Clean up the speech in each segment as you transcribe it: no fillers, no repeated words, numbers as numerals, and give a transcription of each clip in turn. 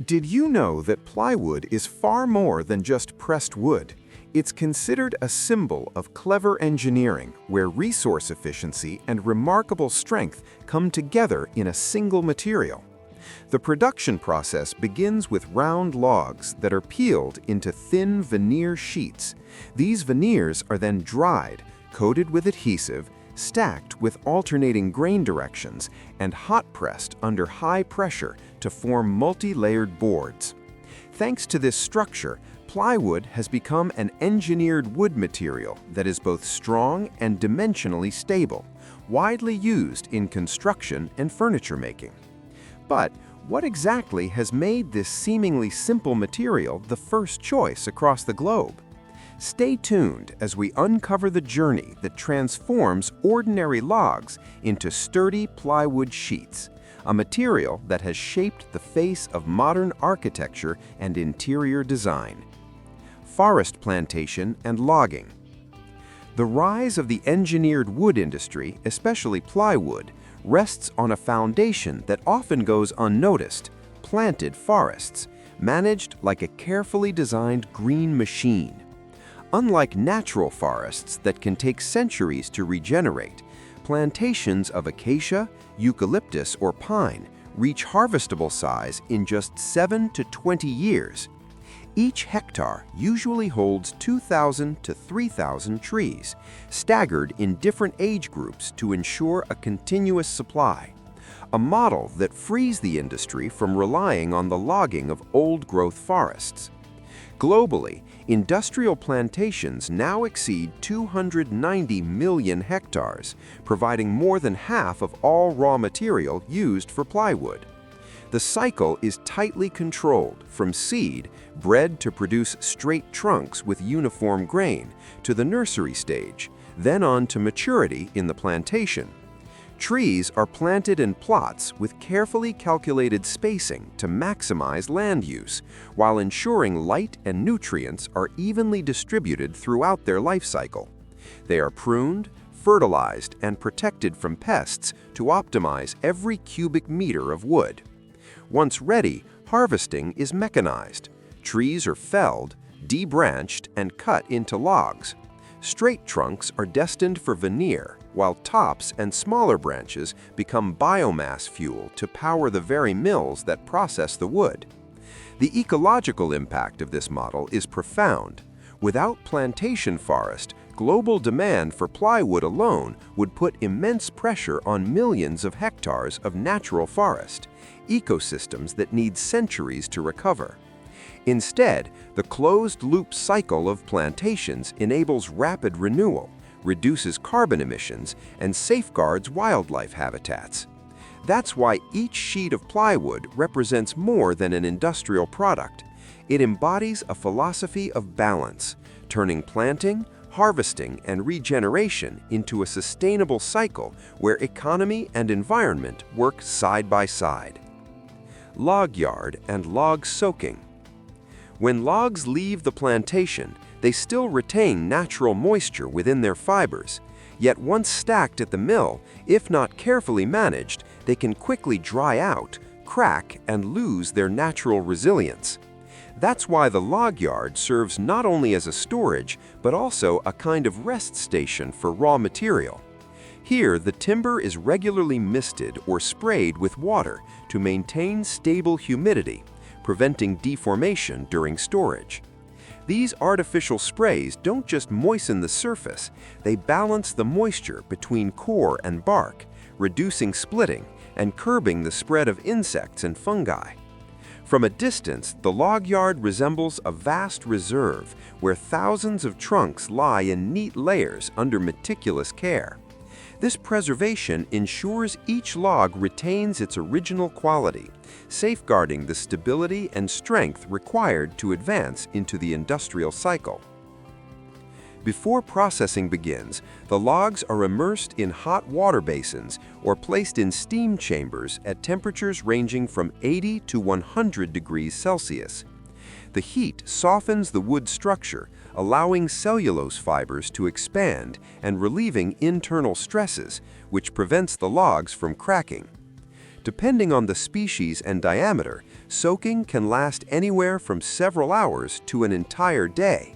Did you know that plywood is far more than just pressed wood? It's considered a symbol of clever engineering where resource efficiency and remarkable strength come together in a single material. The production process begins with round logs that are peeled into thin veneer sheets. These veneers are then dried, coated with adhesive, stacked with alternating grain directions, and hot-pressed under high pressure to form multi-layered boards. Thanks to this structure, plywood has become an engineered wood material that is both strong and dimensionally stable, widely used in construction and furniture making. But what exactly has made this seemingly simple material the first choice across the globe? Stay tuned as we uncover the journey that transforms ordinary logs into sturdy plywood sheets, a material that has shaped the face of modern architecture and interior design. Forest plantation and logging. The rise of the engineered wood industry, especially plywood, rests on a foundation that often goes unnoticed: planted forests, managed like a carefully designed green machine. Unlike natural forests that can take centuries to regenerate, plantations of acacia, eucalyptus, or pine reach harvestable size in just 7 to 20 years. Each hectare usually holds 2,000 to 3,000 trees, staggered in different age groups to ensure a continuous supply, a model that frees the industry from relying on the logging of old-growth forests. Globally, industrial plantations now exceed 290 million hectares, providing more than half of all raw material used for plywood. The cycle is tightly controlled, from seed, bred to produce straight trunks with uniform grain, to the nursery stage, then on to maturity in the plantation. Trees are planted in plots with carefully calculated spacing to maximize land use, while ensuring light and nutrients are evenly distributed throughout their life cycle. They are pruned, fertilized, and protected from pests to optimize every cubic meter of wood. Once ready, harvesting is mechanized. Trees are felled, debranched, and cut into logs. Straight trunks are destined for veneer, while tops and smaller branches become biomass fuel to power the very mills that process the wood. The ecological impact of this model is profound. Without plantation forest, global demand for plywood alone would put immense pressure on millions of hectares of natural forest, ecosystems that need centuries to recover. Instead, the closed-loop cycle of plantations enables rapid renewal, reduces carbon emissions, and safeguards wildlife habitats. That's why each sheet of plywood represents more than an industrial product. It embodies a philosophy of balance, turning planting, harvesting, and regeneration into a sustainable cycle where economy and environment work side by side. Log yard and log soaking. When logs leave the plantation, they still retain natural moisture within their fibers. Yet once stacked at the mill, if not carefully managed, they can quickly dry out, crack, and lose their natural resilience. That's why the log yard serves not only as a storage, but also a kind of rest station for raw material. Here, the timber is regularly misted or sprayed with water to maintain stable humidity, preventing deformation during storage. These artificial sprays don't just moisten the surface, they balance the moisture between core and bark, reducing splitting and curbing the spread of insects and fungi. From a distance, the log yard resembles a vast reserve where thousands of trunks lie in neat layers under meticulous care. This preservation ensures each log retains its original quality, safeguarding the stability and strength required to advance into the industrial cycle. Before processing begins, the logs are immersed in hot water basins or placed in steam chambers at temperatures ranging from 80 to 100 degrees Celsius. The heat softens the wood structure, allowing cellulose fibers to expand and relieving internal stresses, which prevents the logs from cracking. Depending on the species and diameter, soaking can last anywhere from several hours to an entire day.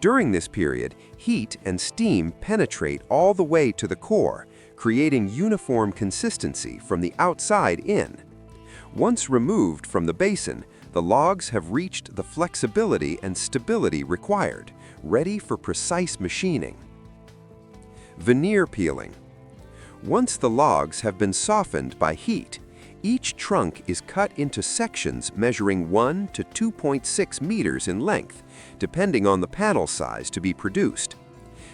During this period, heat and steam penetrate all the way to the core, creating uniform consistency from the outside in. Once removed from the basin, the logs have reached the flexibility and stability required, ready for precise machining. Veneer peeling. Once the logs have been softened by heat, each trunk is cut into sections measuring 1 to 2.6 meters in length, depending on the panel size to be produced.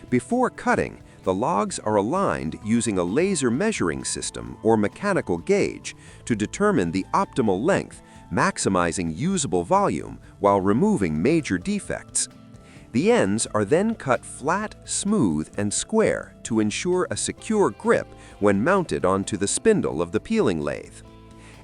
Before cutting, the logs are aligned using a laser measuring system or mechanical gauge to determine the optimal length, maximizing usable volume while removing major defects. The ends are then cut flat, smooth, and square to ensure a secure grip when mounted onto the spindle of the peeling lathe.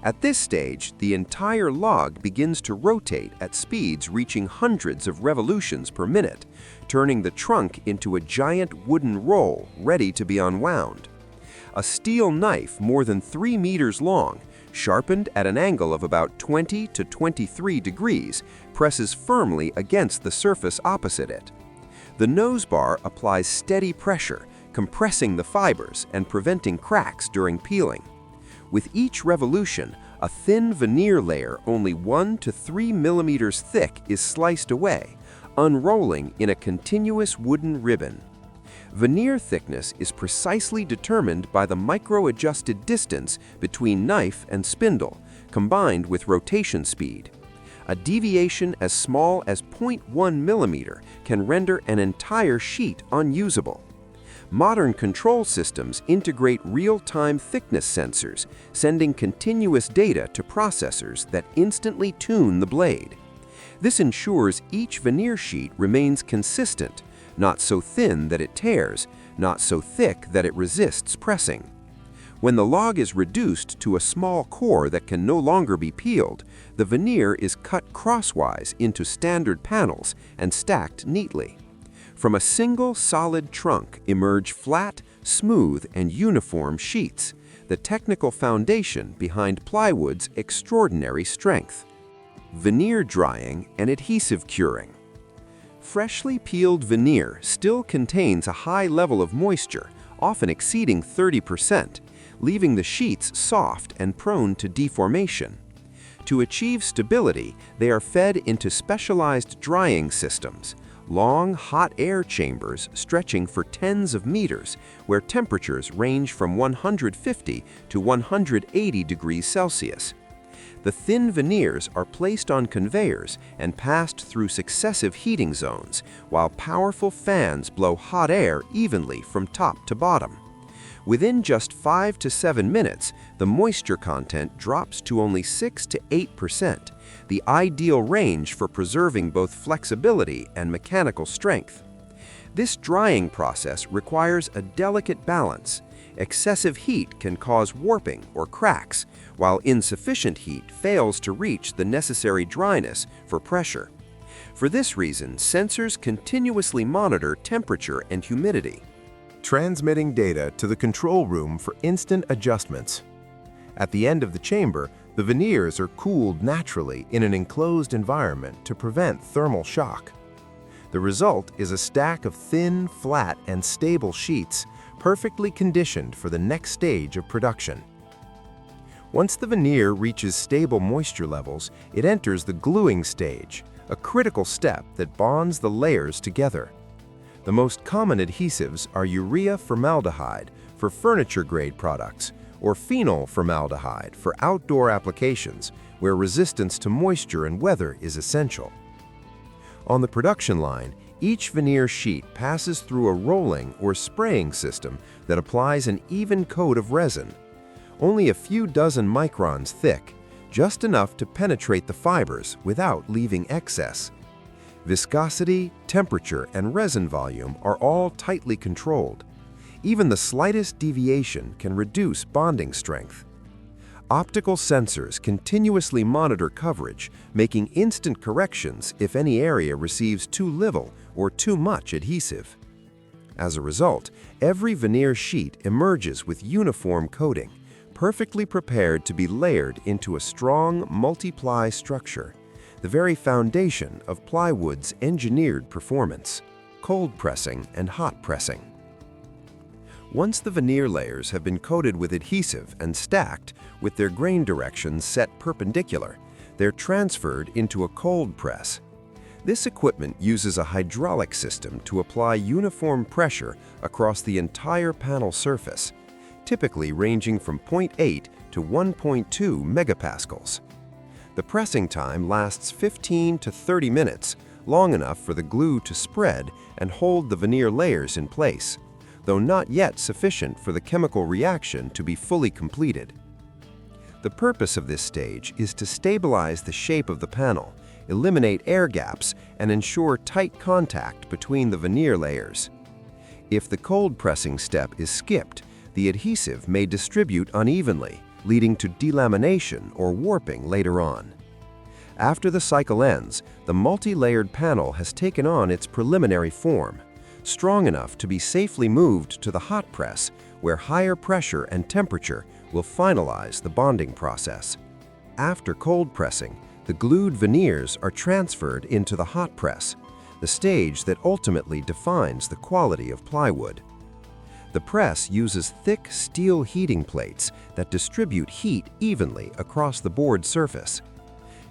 At this stage, the entire log begins to rotate at speeds reaching hundreds of revolutions per minute, turning the trunk into a giant wooden roll ready to be unwound. A steel knife more than 3 meters long, sharpened at an angle of about 20 to 23 degrees, presses firmly against the surface opposite it. The nose bar applies steady pressure, compressing the fibers and preventing cracks during peeling. With each revolution, a thin veneer layer only 1 to 3 millimeters thick is sliced away, unrolling in a continuous wooden ribbon. Veneer thickness is precisely determined by the micro-adjusted distance between knife and spindle, combined with rotation speed. A deviation as small as 0.1 millimeter can render an entire sheet unusable. Modern control systems integrate real-time thickness sensors, sending continuous data to processors that instantly tune the blade. This ensures each veneer sheet remains consistent, not so thin that it tears, not so thick that it resists pressing. When the log is reduced to a small core that can no longer be peeled, the veneer is cut crosswise into standard panels and stacked neatly. From a single solid trunk emerge flat, smooth, and uniform sheets, the technical foundation behind plywood's extraordinary strength. Veneer drying and adhesive curing. Freshly peeled veneer still contains a high level of moisture, often exceeding 30%, leaving the sheets soft and prone to deformation. To achieve stability, they are fed into specialized drying systems, long, hot air chambers stretching for tens of meters, where temperatures range from 150 to 180 degrees Celsius. The thin veneers are placed on conveyors and passed through successive heating zones, while powerful fans blow hot air evenly from top to bottom. Within just 5 to 7 minutes, the moisture content drops to only 6 to 8%, the ideal range for preserving both flexibility and mechanical strength. This drying process requires a delicate balance. Excessive heat can cause warping or cracks, while insufficient heat fails to reach the necessary dryness for pressure. For this reason, sensors continuously monitor temperature and humidity, transmitting data to the control room for instant adjustments. At the end of the chamber, the veneers are cooled naturally in an enclosed environment to prevent thermal shock. The result is a stack of thin, flat, and stable sheets, perfectly conditioned for the next stage of production. Once the veneer reaches stable moisture levels, it enters the gluing stage, a critical step that bonds the layers together. The most common adhesives are urea formaldehyde for furniture-grade products, or phenol formaldehyde for outdoor applications where resistance to moisture and weather is essential. On the production line, each veneer sheet passes through a rolling or spraying system that applies an even coat of resin, only a few dozen microns thick, just enough to penetrate the fibers without leaving excess. Viscosity, temperature, and resin volume are all tightly controlled. Even the slightest deviation can reduce bonding strength. Optical sensors continuously monitor coverage, making instant corrections if any area receives too little or too much adhesive. As a result, every veneer sheet emerges with uniform coating, perfectly prepared to be layered into a strong multi-ply structure, the very foundation of plywood's engineered performance: cold pressing and hot pressing. Once the veneer layers have been coated with adhesive and stacked with their grain directions set perpendicular, they're transferred into a cold press. This equipment uses a hydraulic system to apply uniform pressure across the entire panel surface, typically ranging from 0.8 to 1.2 megapascals. The pressing time lasts 15 to 30 minutes, long enough for the glue to spread and hold the veneer layers in place, though not yet sufficient for the chemical reaction to be fully completed. The purpose of this stage is to stabilize the shape of the panel, eliminate air gaps, and ensure tight contact between the veneer layers. If the cold pressing step is skipped, the adhesive may distribute unevenly, leading to delamination or warping later on. After the cycle ends, the multi-layered panel has taken on its preliminary form, strong enough to be safely moved to the hot press, where higher pressure and temperature will finalize the bonding process. After cold pressing, the glued veneers are transferred into the hot press, the stage that ultimately defines the quality of plywood. The press uses thick steel heating plates that distribute heat evenly across the board surface.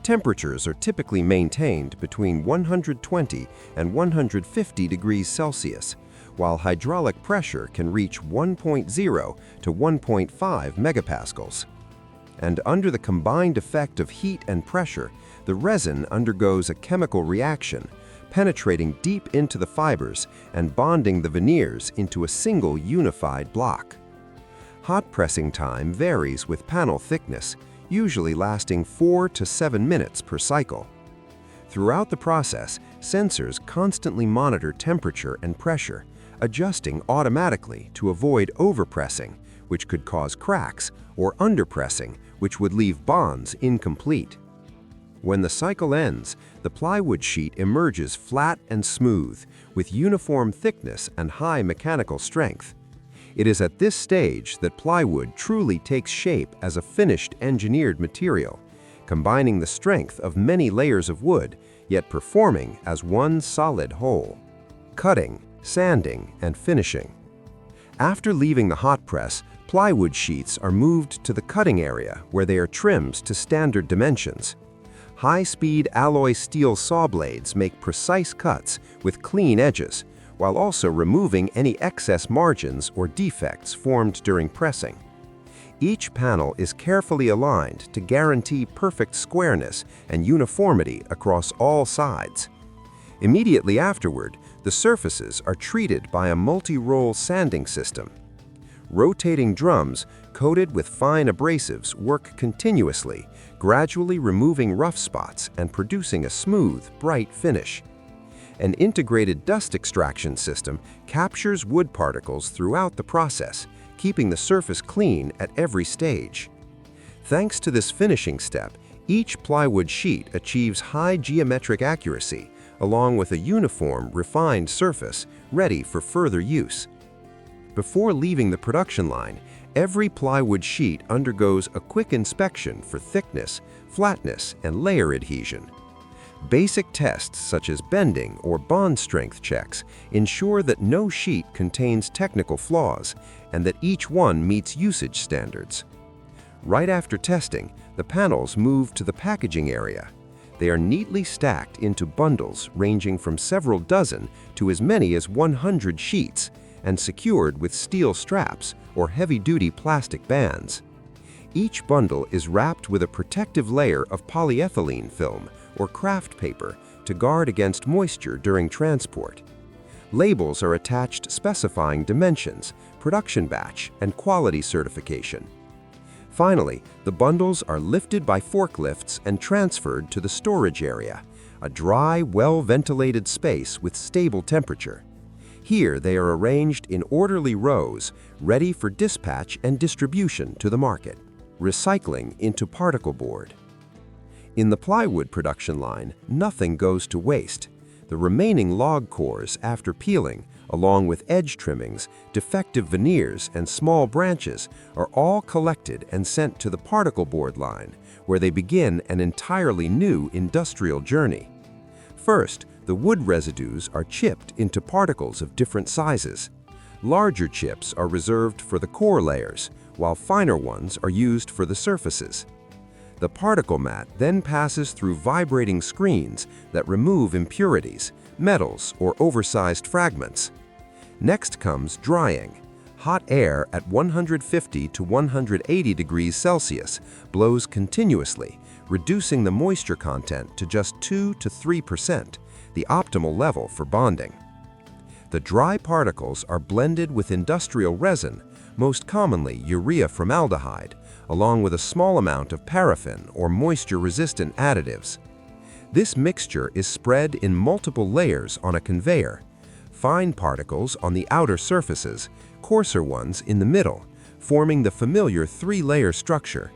Temperatures are typically maintained between 120 and 150 degrees Celsius, while hydraulic pressure can reach 1.0 to 1.5 megapascals. And under the combined effect of heat and pressure, the resin undergoes a chemical reaction, penetrating deep into the fibers and bonding the veneers into a single unified block. Hot pressing time varies with panel thickness, usually lasting 4 to 7 minutes per cycle. Throughout the process, sensors constantly monitor temperature and pressure, adjusting automatically to avoid overpressing, which could cause cracks, or underpressing, which would leave bonds incomplete. When the cycle ends, the plywood sheet emerges flat and smooth, with uniform thickness and high mechanical strength. It is at this stage that plywood truly takes shape as a finished engineered material, combining the strength of many layers of wood, yet performing as one solid whole. Cutting, sanding, and finishing. After leaving the hot press, plywood sheets are moved to the cutting area where they are trimmed to standard dimensions. High-speed alloy steel saw blades make precise cuts with clean edges, while also removing any excess margins or defects formed during pressing. Each panel is carefully aligned to guarantee perfect squareness and uniformity across all sides. Immediately afterward, the surfaces are treated by a multi-roll sanding system. Rotating drums coated with fine abrasives work continuously, gradually removing rough spots and producing a smooth, bright finish. An integrated dust extraction system captures wood particles throughout the process, keeping the surface clean at every stage. Thanks to this finishing step, each plywood sheet achieves high geometric accuracy, along with a uniform, refined surface ready for further use. Before leaving the production line, every plywood sheet undergoes a quick inspection for thickness, flatness, and layer adhesion. Basic tests such as bending or bond strength checks ensure that no sheet contains technical flaws and that each one meets usage standards. Right after testing, the panels move to the packaging area. They are neatly stacked into bundles ranging from several dozen to as many as 100 sheets, and secured with steel straps or heavy-duty plastic bands. Each bundle is wrapped with a protective layer of polyethylene film or craft paper to guard against moisture during transport. Labels are attached specifying dimensions, production batch, and quality certification. Finally, the bundles are lifted by forklifts and transferred to the storage area, a dry, well-ventilated space with stable temperature. Here they are arranged in orderly rows, ready for dispatch and distribution to the market. Recycling into particle board. In the plywood production line, nothing goes to waste. The remaining log cores, after peeling, along with edge trimmings, defective veneers, and small branches, are all collected and sent to the particle board line, where they begin an entirely new industrial journey. First, the wood residues are chipped into particles of different sizes. Larger chips are reserved for the core layers, while finer ones are used for the surfaces. The particle mat then passes through vibrating screens that remove impurities, metals, or oversized fragments. Next comes drying. Hot air at 150 to 180 degrees Celsius blows continuously, reducing the moisture content to just 2 to 3%, the optimal level for bonding. The dry particles are blended with industrial resin, most commonly urea formaldehyde, along with a small amount of paraffin or moisture-resistant additives. This mixture is spread in multiple layers on a conveyor, fine particles on the outer surfaces, coarser ones in the middle, forming the familiar three-layer structure.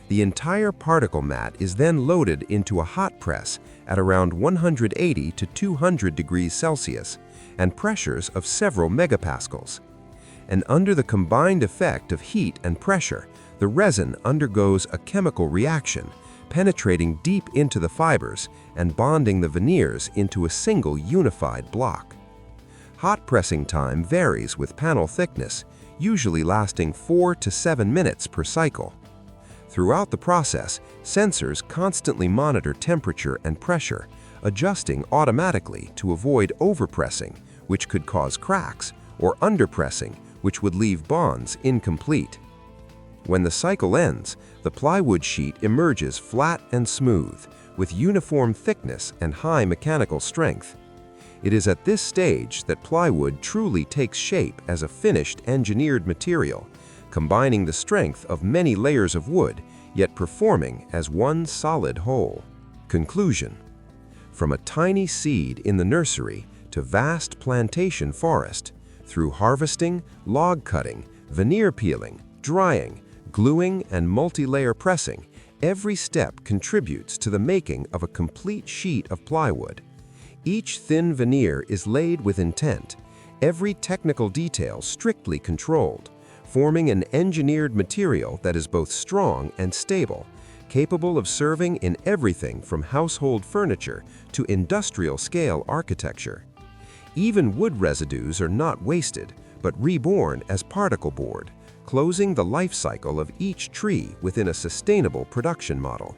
The entire particle mat is then loaded into a hot press at around 180 to 200 degrees Celsius and pressures of several megapascals. And under the combined effect of heat and pressure, the resin undergoes a chemical reaction, penetrating deep into the fibers and bonding the veneers into a single unified block. Hot pressing time varies with panel thickness, usually lasting 4 to 7 minutes per cycle. Throughout the process, sensors constantly monitor temperature and pressure, adjusting automatically to avoid overpressing, which could cause cracks, or underpressing, which would leave bonds incomplete. When the cycle ends, the plywood sheet emerges flat and smooth, with uniform thickness and high mechanical strength. It is at this stage that plywood truly takes shape as a finished engineered material, combining the strength of many layers of wood, yet performing as one solid whole. Conclusion: from a tiny seed in the nursery to vast plantation forest, through harvesting, log cutting, veneer peeling, drying, gluing, and multi-layer pressing, every step contributes to the making of a complete sheet of plywood. Each thin veneer is laid with intent, every technical detail strictly controlled, forming an engineered material that is both strong and stable, capable of serving in everything from household furniture to industrial-scale architecture. Even wood residues are not wasted, but reborn as particle board, closing the life cycle of each tree within a sustainable production model.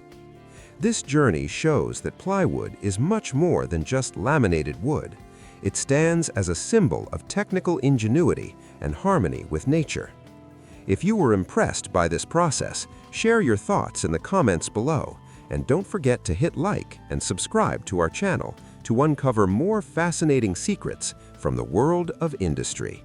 This journey shows that plywood is much more than just laminated wood. It stands as a symbol of technical ingenuity and harmony with nature. If you were impressed by this process, share your thoughts in the comments below, and don't forget to hit like and subscribe to our channel to uncover more fascinating secrets from the world of industry.